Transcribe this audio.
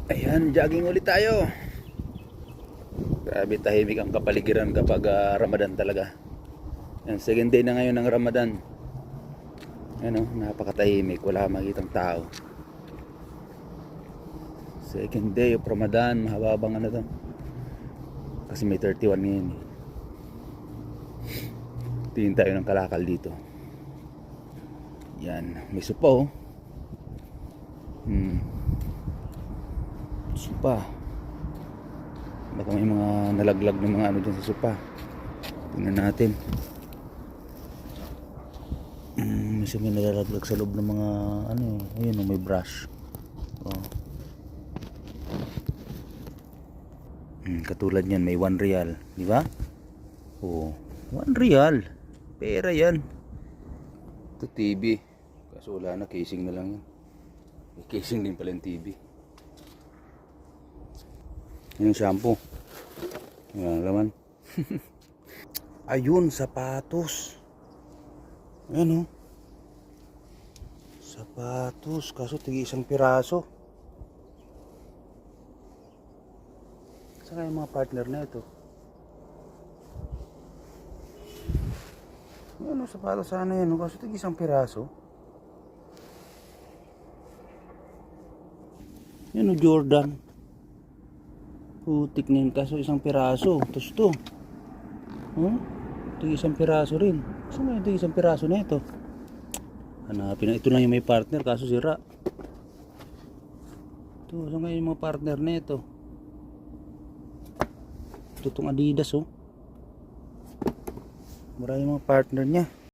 Ayan, jogging ulit tayo. Grabe tahimik ang kapaligiran kapag Ramadan talaga. Yan, second day na ngayon ng Ramadan. Ano, napakatahimik, wala makitang tao. Second day of Ramadan, mahababang ano to. Kasi may 31 ngayon. Tingin tayo ng kalakal dito. Yan, may supa oh. Supa. Baka may mga nalaglag ng mga ano dyan sa supa. Tingnan natin. May nalalaglag sa loob ng mga ano eh. Ayun, may brush. Oh. Katulad niyan, may 1 real, di ba? Oh, 1 real. Pera 'yan. Ito TV. Kaso wala na, casing na lang 'yan. May casing din pala yung TV. Yung shampoo. Wala naman. Ayun, sapatos. Ayan oh. Sapatos, kaso tigi isang piraso. Saan kaya yung mga partner na ito? Ano, sapatos sana yan, kaso tigi isang piraso. Yan o, Jordan. Putik na yun, kaso isang piraso. Tapos to. Tigi isang piraso rin. Saan nga tigi isang piraso na ito? Hanapin na, ito lang yung may partner, kaso sira. Ito, saan nga yung mga partner na ito? Ito itong Adidas oh. Maraming mga partner niya.